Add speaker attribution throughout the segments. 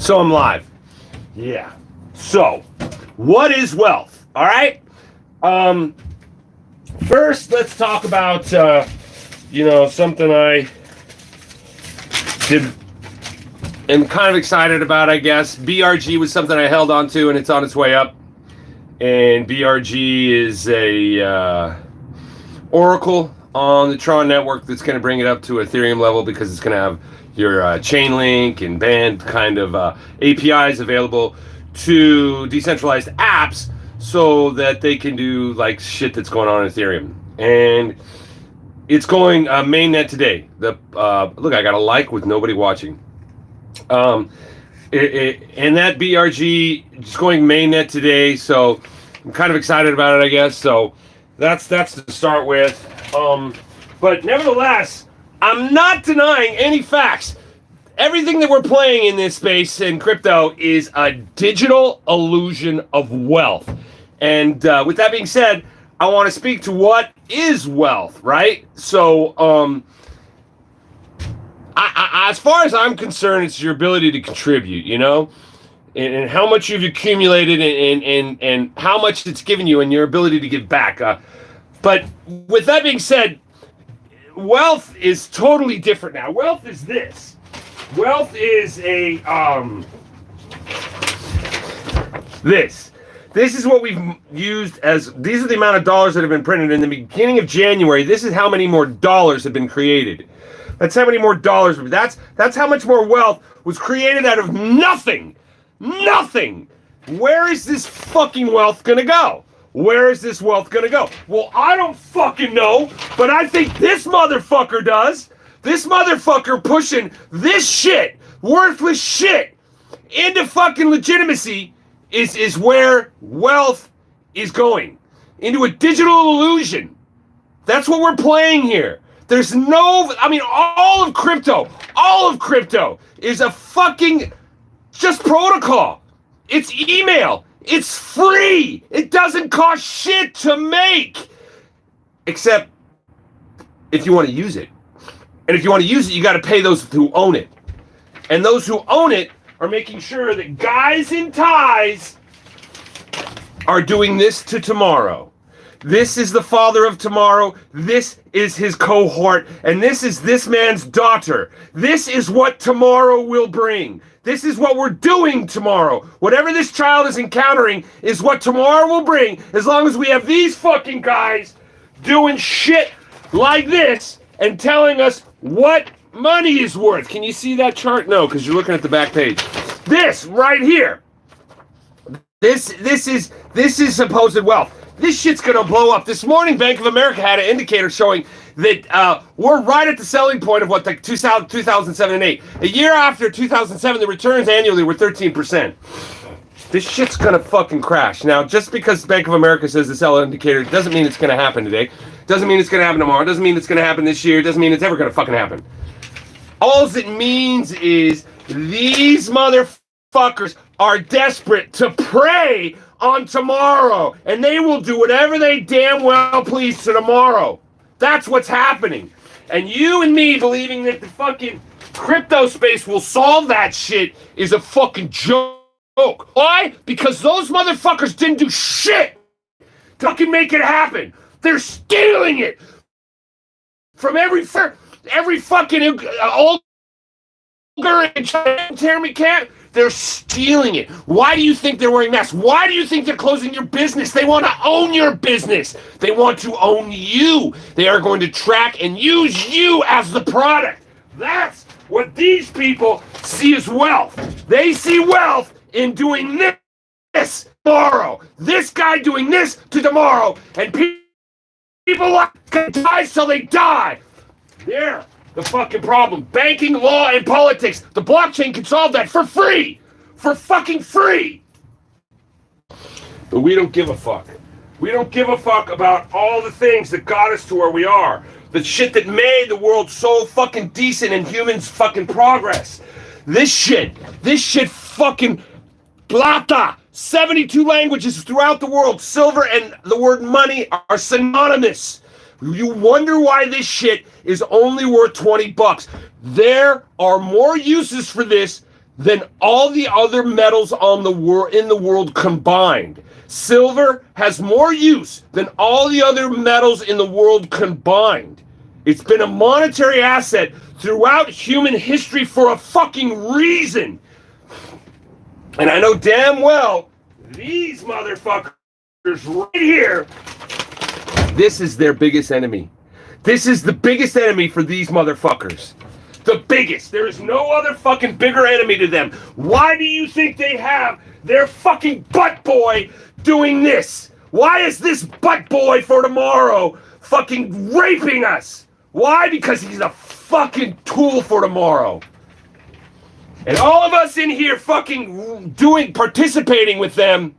Speaker 1: So I'm live. Yeah. So, what is wealth? All right. First, let's talk about something I did am kind of excited about. I guess BRG was something I held on to, and it's on its way up. And BRG is a oracle on the Tron network that's going to bring it up to Ethereum level because it's going to have your Chainlink and Band kind of APIs available to decentralized apps so that they can do like shit that's going on in Ethereum. And it's going mainnet today. Look, I got a like with nobody watching. And that BRG is going mainnet today, so I'm kind of excited about it, I guess. So that's to start with. But nevertheless, I'm not denying any facts. Everything that we're playing in this space in crypto is a digital illusion of wealth. And with that being said, I want to speak to what is wealth, right? So, as far as I'm concerned, it's your ability to contribute, and how much you've accumulated and how much it's given you and your ability to give back. But with that being said, wealth is totally different now. Wealth is this. Wealth is this. This is what we've used as, these are the amount of dollars that have been printed in the beginning of January. This is how many more dollars have been created. That's how many more dollars. That's how much more wealth was created out of nothing. Nothing. Where is this fucking wealth gonna go? Where is this wealth gonna go? Well, I don't fucking know, but I think this motherfucker does. This motherfucker pushing this shit, worthless shit, into fucking legitimacy is where wealth is going. Into a digital illusion. That's what we're playing here. There's no, all of crypto is a fucking just protocol. It's email. It's free. It doesn't cost shit to make. Except if you want to use it. And if you want to use it, you got to pay those who own it. And those who own it are making sure that guys in ties are doing this to tomorrow. This is the father of tomorrow. This is his cohort. And this is this man's daughter. This is what tomorrow will bring. This is what we're doing tomorrow. Whatever this child is encountering is what tomorrow will bring, as long as we have these fucking guys doing shit like this and telling us what money is worth. Can you see that chart? No, because you're looking at the back page. This right here. This is supposed wealth. This shit's gonna blow up. This morning, Bank of America had an indicator showing that we're right at the selling point of what, like 2007 and 8. A year after 2007, the returns annually were 13%. This shit's gonna fucking crash. Now, just because Bank of America says the sell indicator doesn't mean it's gonna happen today. Doesn't mean it's gonna happen tomorrow. Doesn't mean it's gonna happen this year. Doesn't mean it's ever gonna fucking happen. All it means is these motherfuckers are desperate to prey on tomorrow, and they will do whatever they damn well please to tomorrow. That's what's happening. And you and me believing that the fucking crypto space will solve that shit is a fucking joke. Why? Because those motherfuckers didn't do shit to fucking make it happen. They're stealing it from every fucking old Jeremy Cat. They're stealing it. Why do you think they're wearing masks? Why do you think they're closing your business? They want to own your business. They want to own you. They are going to track and use you as the product. That's what these people see as wealth. They see wealth in doing this tomorrow. This guy doing this to tomorrow. And people die till they die. There. The fucking problem. Banking, law, and politics. The blockchain can solve that for free. For fucking free. But we don't give a fuck. We don't give a fuck about all the things that got us to where we are. The shit that made the world so fucking decent and humans fucking progress. This shit fucking plata. 72 languages throughout the world. Silver and the word money are synonymous. You wonder why this shit is only worth $20. There are more uses for this than all the other metals on the in the world combined. Silver has more use than all the other metals in the world combined. It's been a monetary asset throughout human history for a fucking reason. And I know damn well these motherfuckers right here, this is their biggest enemy. This is the biggest enemy for these motherfuckers. The biggest. There is no other fucking bigger enemy to them. Why do you think they have their fucking butt boy doing this? Why is this butt boy for tomorrow fucking raping us? Why? Because he's a fucking tool for tomorrow. And all of us in here fucking participating with them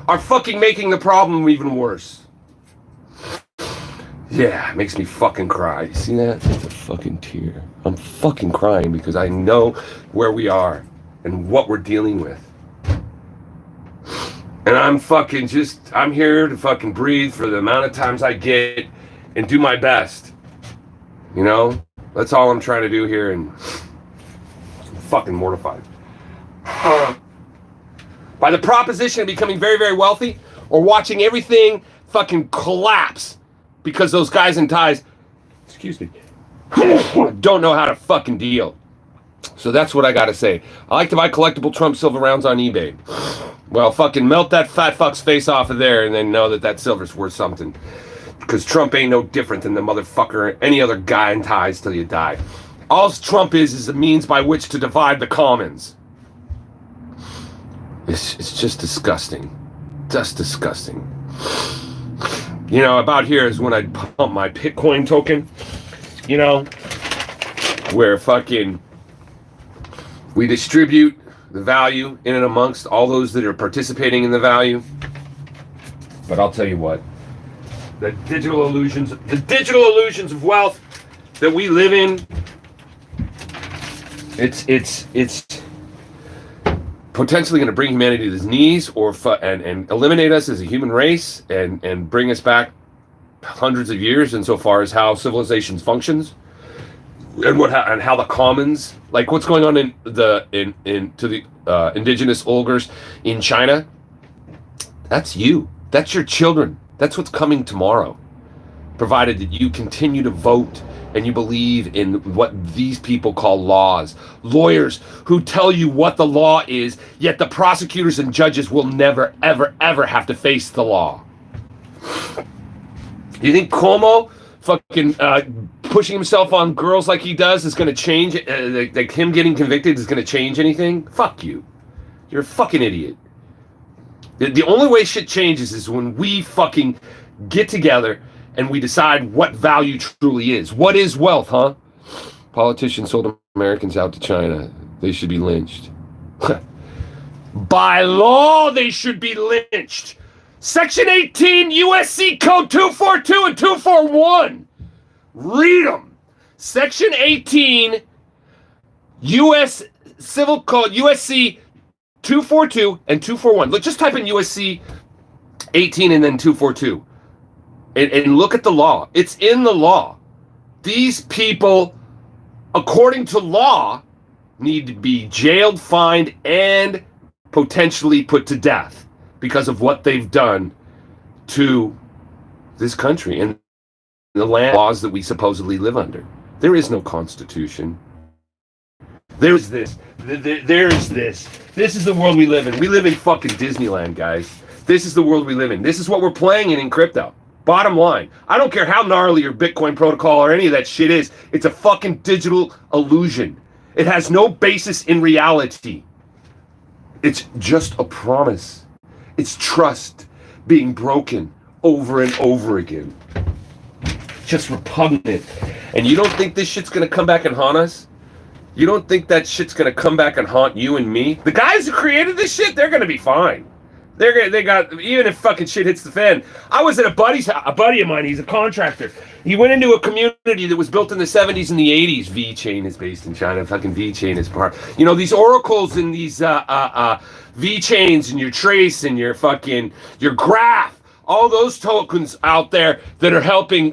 Speaker 1: are fucking making the problem even worse. Yeah, it makes me fucking cry. You see that? It's a fucking tear. I'm fucking crying because I know where we are and what we're dealing with. And I'm fucking I'm here to fucking breathe for the amount of times I get and do my best. You know? That's all I'm trying to do here, and I'm fucking mortified. By the proposition of becoming very, very wealthy or watching everything fucking collapse because those guys in ties, excuse me, don't know how to fucking deal. So that's what I gotta say. I like to buy collectible Trump silver rounds on eBay. Well, fucking melt that fat fuck's face off of there and then know that that silver's worth something. Because Trump ain't no different than the motherfucker, any other guy in ties till you die. All Trump is a means by which to divide the commons. It's just disgusting. Just disgusting. You know, about here is when I pump my Bitcoin token, you know, where fucking we distribute the value in and amongst all those that are participating in the value. But I'll tell you what, the digital illusions of wealth that we live in, it's potentially going to bring humanity to its knees, and eliminate us as a human race, and bring us back hundreds of years insofar as how civilizations functions, and how the commons, like what's going on to the indigenous Uyghurs in China. That's you. That's your children. That's what's coming tomorrow, provided that you continue to vote and you believe in what these people call laws. Lawyers who tell you what the law is, yet the prosecutors and judges will never, ever, ever have to face the law. You think Cuomo fucking pushing himself on girls like he does is going to change, like him getting convicted is going to change anything? Fuck you. You're a fucking idiot. The only way shit changes is when we fucking get together and we decide what value truly is. What is wealth, huh? Politicians sold Americans out to China. They should be lynched. By law, they should be lynched. Section 18, USC Code 242 and 241. Read them. Section 18, US Civil Code, USC 242 and 241. Look, just type in USC 18 and then 242. And look at the law. It's in the law. These people, according to law, need to be jailed, fined, and potentially put to death because of what they've done to this country and the land laws that we supposedly live under. There is no constitution. There's this. There's this. This is the world we live in. We live in fucking Disneyland, guys. This is the world we live in. This is what we're playing in crypto. Bottom line, I don't care how gnarly your Bitcoin protocol or any of that shit is. It's a fucking digital illusion. It has no basis in reality. It's just a promise. It's trust being broken over and over again. Just repugnant. And you don't think this shit's gonna come back and haunt us? You don't think that shit's gonna come back and haunt you and me? The guys who created this shit, they're gonna be fine. They got, even if fucking shit hits the fan. I was at a buddy of mine, he's a contractor. He went into a community that was built in the 70s and the 80s. VeChain is based in China. Fucking VeChain is part. You know, these oracles and these VeChains and your Trace and your fucking, your Graph, all those tokens out there that are helping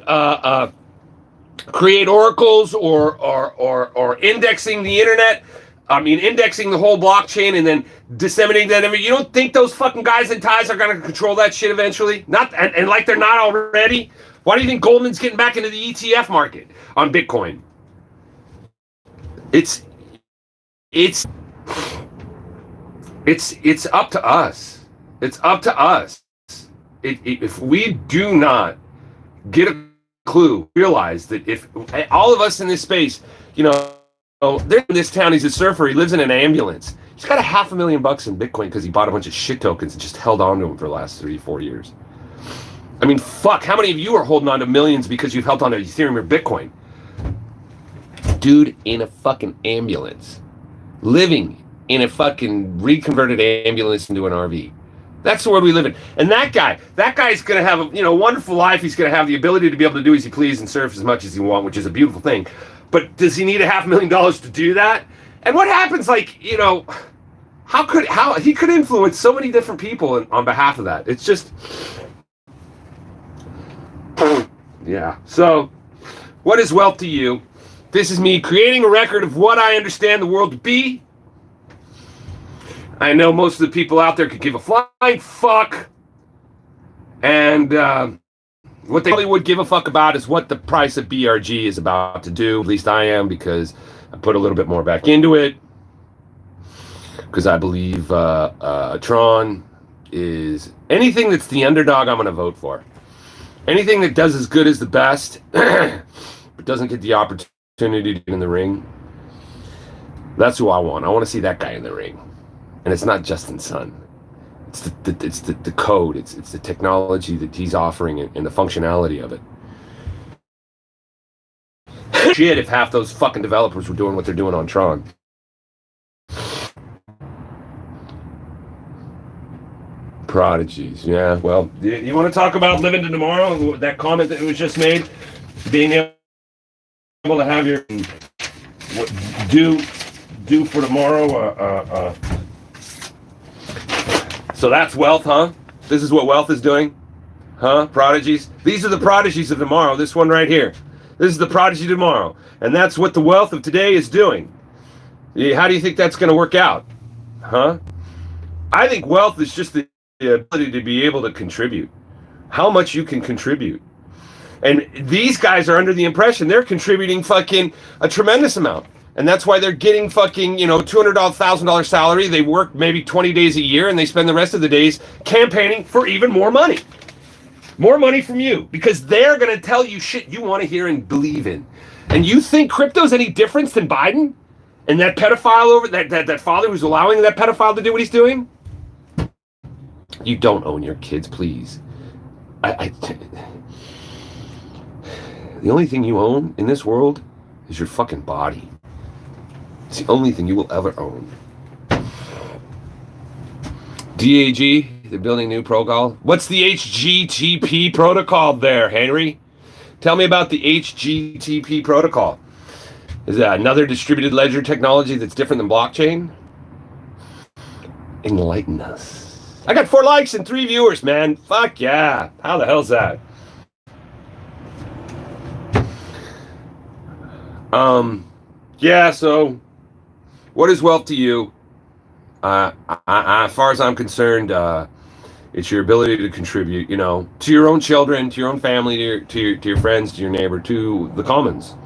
Speaker 1: create oracles or indexing the internet. I mean, indexing the whole blockchain and then disseminating that. I mean, you don't think those fucking guys in ties are going to control that shit eventually? Not and like they're not already. Why do you think Goldman's getting back into the ETF market on Bitcoin? It's up to us. It's up to us. If we do not get a clue, realize that if all of us in this space, you know, there's in this town, he's a surfer, he lives in an ambulance. He's got $500,000 in Bitcoin because he bought a bunch of shit tokens and just held on to them for the last 3-4 years. I mean, fuck, how many of you are holding on to millions because you've held on to Ethereum or Bitcoin? Dude in a fucking ambulance, living in a fucking reconverted ambulance into an RV. That's the world we live in. And that guy's going to have a wonderful life. He's going to have the ability to be able to do as he please and surf as much as he wants, which is a beautiful thing. But does he need $500,000 to do that? And what happens, how he could influence so many different people on behalf of that. It's just, yeah. So what is wealth to you? This is me creating a record of what I understand the world to be. I know most of the people out there could give a flying fuck. And what they really would give a fuck about is what the price of BRG is about to do. At least I am, because I put a little bit more back into it. Because I believe Tron is anything that's the underdog, I'm going to vote for. Anything that does as good as the best, but doesn't get the opportunity to get in the ring, that's who I want. I want to see that guy in the ring. And it's not Justin Sun. It's the code. It's the technology that he's offering and the functionality of it. Shit, if half those fucking developers were doing what they're doing on Tron. Prodigies, yeah. Well, you want to talk about living to tomorrow? That comment that was just made, being able to have your do for tomorrow. So that's wealth, huh? This is what wealth is doing, huh? Prodigies. These are the prodigies of tomorrow. This one right here. This is the prodigy of tomorrow, and that's what the wealth of today is doing. How do you think that's going to work out, huh? I think wealth is just the ability to be able to contribute. How much you can contribute. And these guys are under the impression they're contributing fucking a tremendous amount. And that's why they're getting fucking, $200,000 salary. They work maybe 20 days a year and they spend the rest of the days campaigning for even more money. More money from you. Because they're going to tell you shit you want to hear and believe in. And you think crypto's any different than Biden? And that pedophile over that father who's allowing that pedophile to do what he's doing? You don't own your kids, please. The only thing you own in this world is your fucking body. It's the only thing you will ever own. DAG, they're building a new protocol. What's the HGTP protocol there, Henry? Tell me about the HGTP protocol. Is that another distributed ledger technology that's different than blockchain? Enlighten us. I got 4 likes and 3 viewers, man. Fuck yeah. How the hell's that? Yeah, so what is wealth to you? As far as I'm concerned, it's your ability to contribute, to your own children, to your own family, to your friends, to your neighbor, to the commons.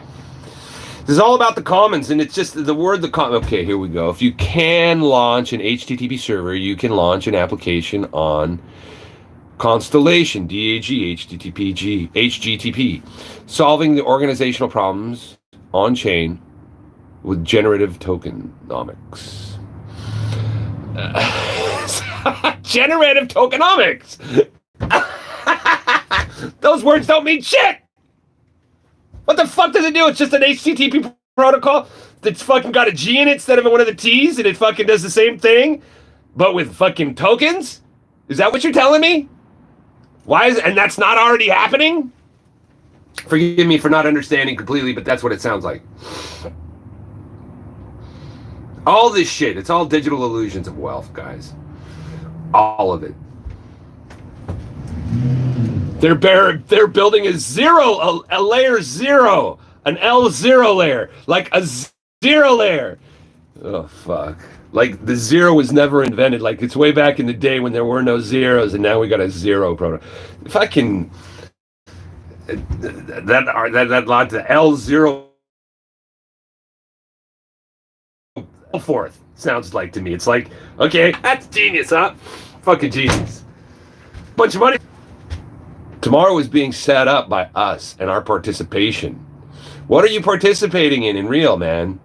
Speaker 1: This is all about the commons, and it's just the word okay, here we go. If you can launch an HTTP server, you can launch an application on Constellation, DAG, HGTP, solving the organizational problems on chain with generative tokenomics. Generative tokenomics! Those words don't mean shit! What the fuck does it do? It's just an HTTP protocol that's fucking got a G in it instead of one of the T's, and it fucking does the same thing, but with fucking tokens? Is that what you're telling me? And that's not already happening? Forgive me for not understanding completely, but that's what it sounds like. All this shit, it's all digital illusions of wealth, guys. All of it. They're building a layer 0, an L0 layer, like a 0 layer. Oh fuck. Like the zero was never invented. Like it's way back in the day when there were no zeros, and now we got a zero program. If I can, that lot the L0 fourth sounds like to me. It's like, okay, that's genius, huh? Fucking genius. Bunch of money. Tomorrow is being set up by us and our participation. What are you participating in real, man?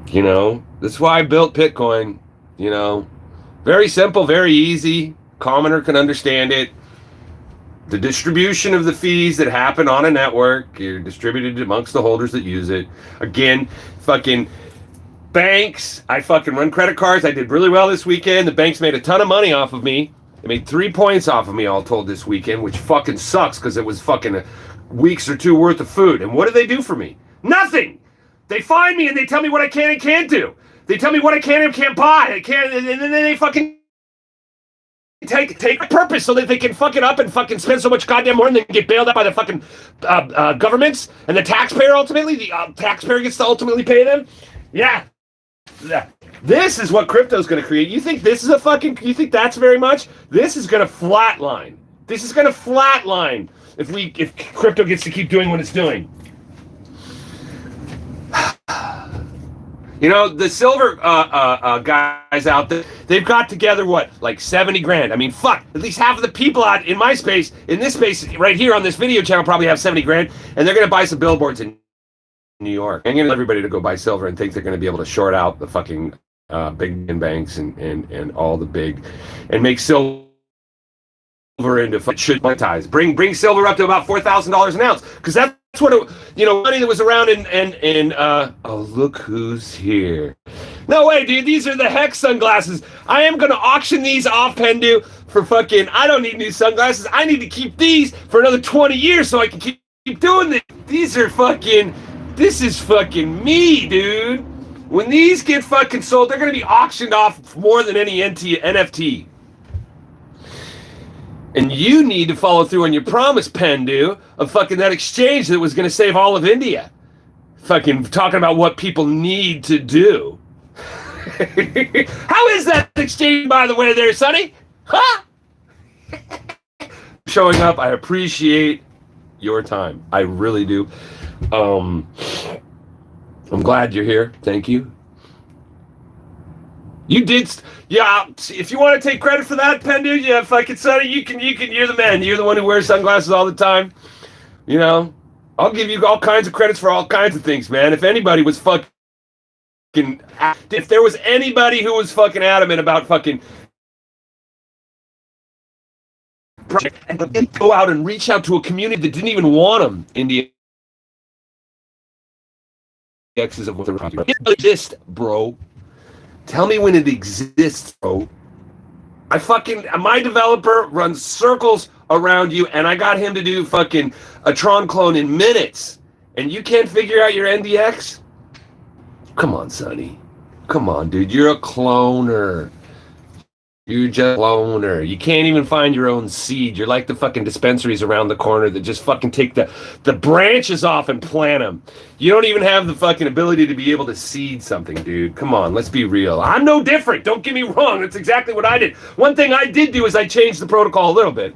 Speaker 1: You know, that's why I built Bitcoin. You know, very simple, very easy. Commoner can understand it. The distribution of the fees that happen on a network, you're distributed amongst the holders that use it. Again, fucking banks. I fucking run credit cards. I did really well this weekend. The banks made a ton of money off of me. They made 3 points off of me all told this weekend, which fucking sucks because it was fucking weeks or two worth of food. And what do they do for me? Nothing. They find me and they tell me what I can and can't do. They tell me what I can and can't buy. I can't, and then they fucking take a purpose so that they can fuck it up and fucking spend so much goddamn more and then get bailed out by the fucking governments and the taxpayer ultimately. The taxpayer gets to ultimately pay them. Yeah. This is what crypto's going to create. You think this is you think that's very much? This is going to flatline. This is going to flatline if crypto gets to keep doing what it's doing. You know, the silver guys out there, they've got together, what, like 70 grand? I mean, fuck, at least half of the people out in my space, in this space right here on this video channel probably have 70 grand, and they're going to buy some billboards in New York. I'm going to get everybody to go buy silver and think they're going to be able to short out the fucking big banks and all the big, and make silver into should monetize. Bring silver up to about $4,000 an ounce, because that's what money that was around in oh, look who's here. No way, dude, these are the Hex sunglasses. I am gonna auction these off, Pendu, for fucking, I don't need new sunglasses. I need to keep these for another 20 years so I can keep doing this. These are fucking, this is fucking me, dude. When these get fucking sold, they're gonna be auctioned off more than any NFT. And you need to follow through on your promise, Pendu, of fucking that exchange that was going to save all of India. Fucking talking about what people need to do. How is that exchange, by the way, there, Sonny? Huh? Showing up, I appreciate your time. I really do. I'm glad you're here. Thank you. You did, yeah. If you want to take credit for that, Pendu, yeah, fucking Sonny, you can. You're the man. You're the one who wears sunglasses all the time. You know, I'll give you all kinds of credits for all kinds of things, man. If anybody was if there was anybody who was fucking adamant about fucking and go out and reach out to a community that didn't even want them, India X's of what they're talking about. It exists, bro. Tell me when it exists, bro. My developer runs circles around you, and I got him to do fucking a Tron clone in minutes. And you can't figure out your NDX? Come on, Sonny. Come on, dude. You're a cloner. You're just a cloner. You can't even find your own seed. You're like the fucking dispensaries around the corner that just fucking take the branches off and plant them. You don't even have the fucking ability to be able to seed something, dude. Come on, let's be real. I'm no different. Don't get me wrong. That's exactly what I did. One thing I did do is I changed the protocol a little bit.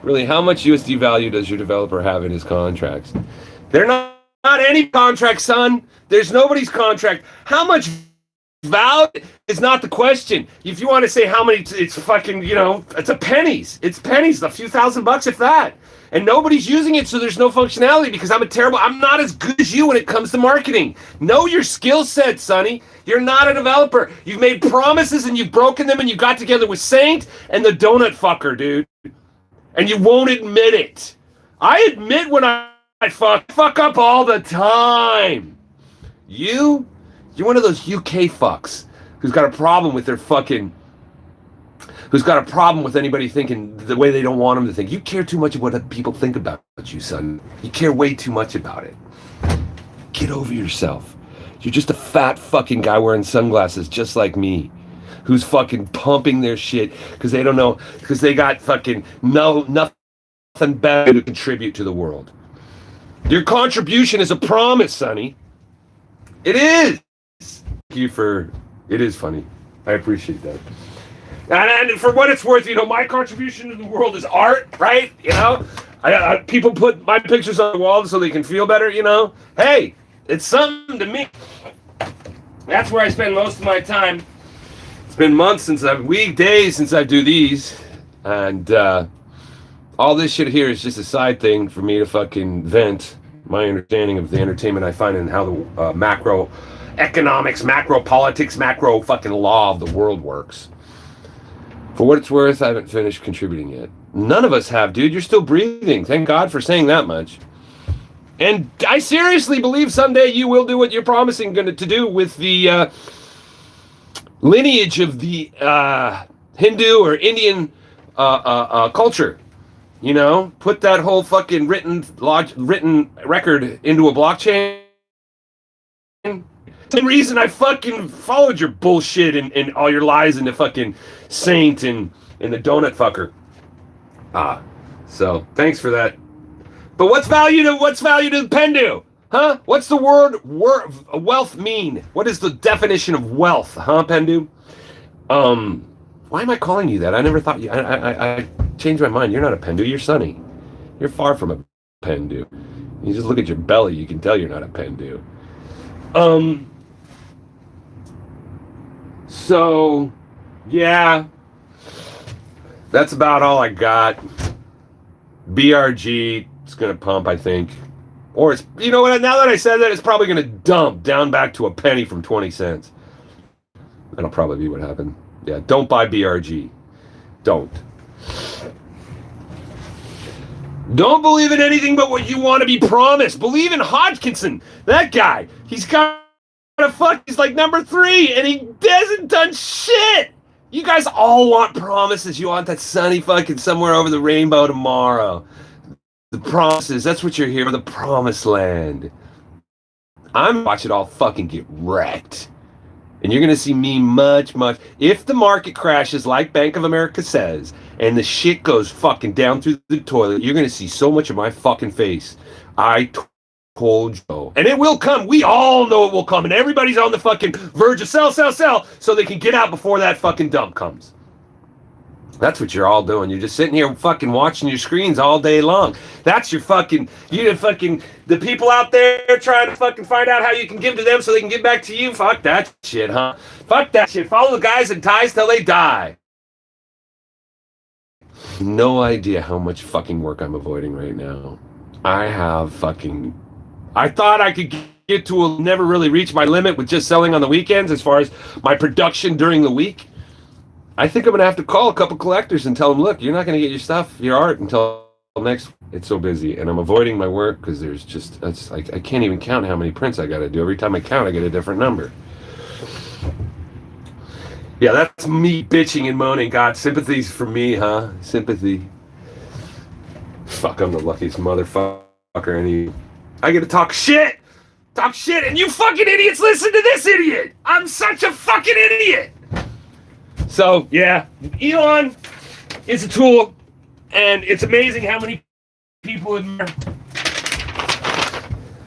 Speaker 1: Really, how much USD value does your developer have in his contracts? They're not any contract, son. There's nobody's contract. How much value is not the question. If you want to say how many, it's fucking, it's a pennies. It's pennies, a few $1,000 if that. And nobody's using it, so there's no functionality because I'm not as good as you when it comes to marketing. Know your skill set, Sonny. You're not a developer. You've made promises and you've broken them and you got together with Saint and the donut fucker, dude. And you won't admit it. I admit when I fuck up all the time. You're one of those UK fucks who's got a problem with who's got a problem with anybody thinking the way they don't want them to think. You care too much about what people think about you, son. You care way too much about it. Get over yourself. You're just a fat fucking guy wearing sunglasses just like me, who's fucking pumping their shit because they don't know, because they got fucking nothing better to contribute to the world. Your contribution is a promise, Sonny. It is. you for. It is funny. I appreciate that. And for what it's worth, my contribution to the world is art, right? People put my pictures on the wall so they can feel better. Hey, it's something to me. That's where I spend most of my time. It's been months weekdays since I do these, and all this shit here is just a side thing for me to fucking vent my understanding of the entertainment I find and how the macro economics, macro politics, macro fucking law of the world works. For what it's worth, I haven't finished contributing yet. None of us have, dude. You're still breathing. Thank God for saying that much. And I seriously believe someday you will do what you're promising to do with the lineage of the Hindu or Indian culture. Put that whole fucking written record into a blockchain. The reason I fucking followed your bullshit and all your lies into fucking Saint and the donut fucker. So thanks for that. But what's value to Pendu? Huh? What's the word wealth mean? What is the definition of wealth? Huh, Pendu? Why am I calling you that? I never thought you. I changed my mind. You're not a Pendu. You're Sunny. You're far from a Pendu. You just look at your belly. You can tell you're not a Pendu. So, yeah, that's about all I got. BRG, it's going to pump, I think. Or it's, now that I said that, it's probably going to dump down back to a penny from 20 cents. That'll probably be what happened. Yeah, don't buy BRG. Don't. Don't believe in anything but what you want to be promised. Believe in Hodgkinson. That guy. He's like number 3, and he hasn't done shit. You guys all want promises. You want that sunny fucking somewhere over the rainbow tomorrow. The promises. That's what you're here for. The promised land. I'm watching it all fucking get wrecked. And you're going to see me much. If the market crashes like Bank of America says, and the shit goes fucking down through the toilet, you're going to see so much of my fucking face. I told you. And it will come. We all know it will come. And everybody's on the fucking verge of sell, so they can get out before that fucking dump comes. That's what you're all doing. You're just sitting here fucking watching your screens all day long. That's the people out there trying to fucking find out how you can give to them so they can give back to you. Fuck that shit, huh? Fuck that shit. Follow the guys in ties till they die. No idea how much fucking work I'm avoiding right now. I thought I could never really reach my limit with just selling on the weekends as far as my production during the week. I think I'm going to have to call a couple collectors and tell them, look, you're not going to get your art until next. It's so busy. And I'm avoiding my work because I can't even count how many prints I got to do. Every time I count, I get a different number. Yeah, that's me bitching and moaning. God, sympathy's for me, huh? Sympathy. Fuck, I'm the luckiest motherfucker. And I get to talk shit, and you fucking idiots listen to this idiot. I'm such a fucking idiot. So, yeah, Elon is a tool, and it's amazing how many people admire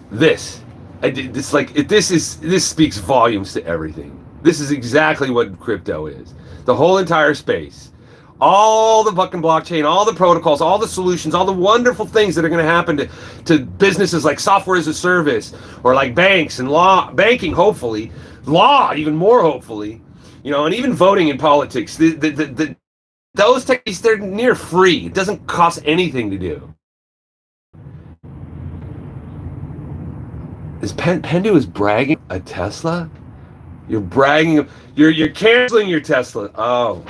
Speaker 1: this. This speaks volumes to everything. This is exactly what crypto is. The whole entire space. All the fucking blockchain, all the protocols, all the solutions, all the wonderful things that are going to happen to businesses like software as a service, or like banks and banking, hopefully. Law, even more hopefully. And even voting in politics, those techniques, they're near free. It doesn't cost anything to do. Pendu is bragging a Tesla? You're bragging, you're canceling your Tesla. Oh.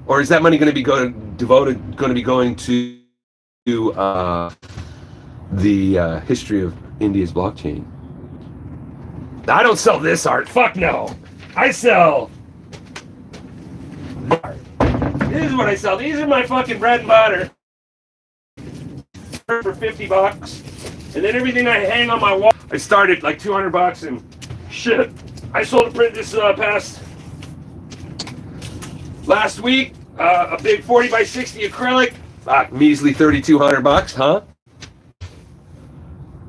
Speaker 1: Or is that money going to be going to the history of India's blockchain? I don't sell this art. Fuck no. I sell art. This is what I sell. These are my fucking bread and butter. For $50. And then everything I hang on my wall, I started like $200 and shit. I sold a print this last week. A big 40 by 60 acrylic. Measly $3,200, huh?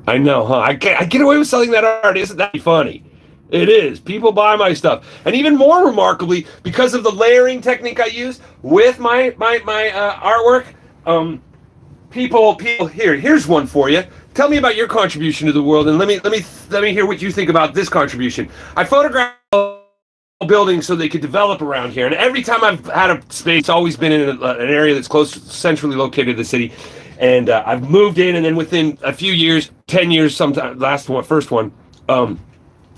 Speaker 1: I know, huh? I get away with selling that art. Isn't that funny? It is. People buy my stuff, and even more remarkably, because of the layering technique I use with my artwork, people here's one for you. Tell me about your contribution to the world, and let me hear what you think about this contribution. I photographed buildings so they could develop around here, and every time I've had a space, it's always been in an area that's close, centrally located to the city, and I've moved in, and then within a few years, 10 years, sometime first one,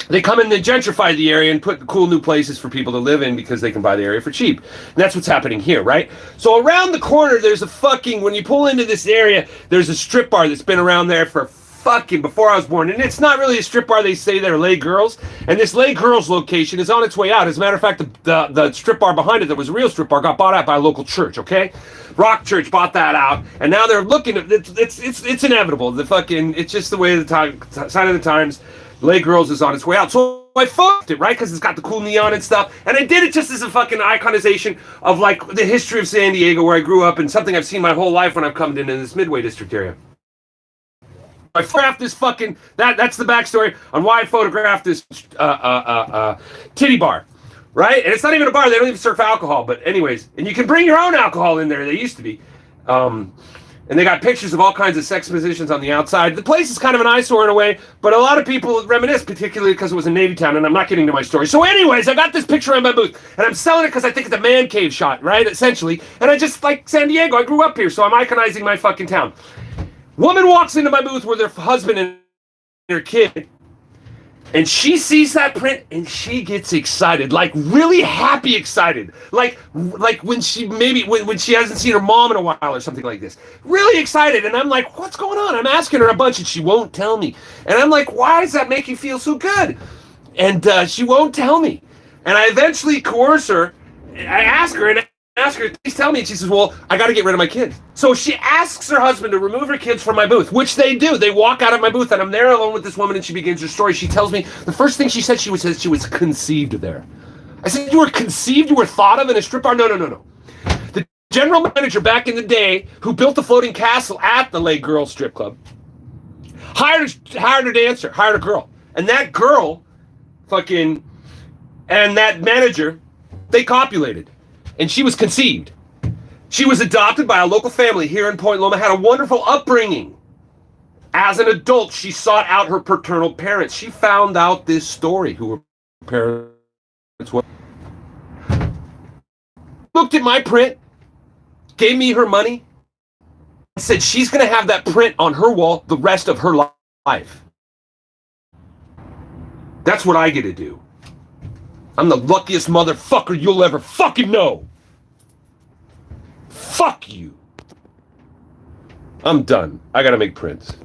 Speaker 1: they come in and gentrify the area and put cool new places for people to live in because they can buy the area for cheap. And that's what's happening here, right? So around the corner, there's when you pull into this area, there's a strip bar that's been around there for fucking before I was born. And it's not really a strip bar. They say they're Les Girls. And this Les Girls location is on its way out. As a matter of fact, the strip bar behind it that was a real strip bar got bought out by a local church, okay? Rock Church bought that out. And now they're looking at it's inevitable. It's just the way of the sign of the times. Les Girls is on its way out. So I fucked it, right? Because it's got the cool neon and stuff. And I did it just as a fucking iconization of like the history of San Diego where I grew up and something I've seen my whole life when I've come into this Midway District area. I photographed this fucking, that's the backstory on why I photographed this titty bar, right? And it's not even a bar. They don't even serve alcohol. But anyways, and you can bring your own alcohol in there. They used to be. And they got pictures of all kinds of sex positions on the outside. The place is kind of an eyesore in a way, but a lot of people reminisce, particularly because it was a Navy town, and I'm not getting to my story. So anyways, I got this picture on my booth, and I'm selling it because I think it's a man cave shot, right, essentially. And I just like San Diego. I grew up here, so I'm iconizing my fucking town. Woman walks into my booth with her husband and her kid, and she sees that print and she gets excited, like really happy excited. Like when she when she hasn't seen her mom in a while or something like this. Really excited. And I'm like, what's going on? I'm asking her a bunch and she won't tell me. And I'm like, why does that make you feel so good? And she won't tell me. And I eventually coerce her. I ask her, please tell me. And she says, well, I got to get rid of my kids. So she asks her husband to remove her kids from my booth, which they do. They walk out of my booth, and I'm there alone with this woman, and she begins her story. She tells me the first thing she said, she was conceived there. I said, you were conceived? You were thought of in a strip bar? No. The general manager back in the day who built the floating castle at the Les Girls strip club hired a dancer, hired a girl. And that girl and that manager, they copulated. And she was conceived. She was adopted by a local family here in Point Loma, had a wonderful upbringing. As an adult, she sought out her paternal parents. She found out this story, who her parents were. Looked at my print, gave me her money, and said she's going to have that print on her wall the rest of her life. That's what I get to do. I'm the luckiest motherfucker you'll ever fucking know. Fuck you. I'm done. I gotta make prints.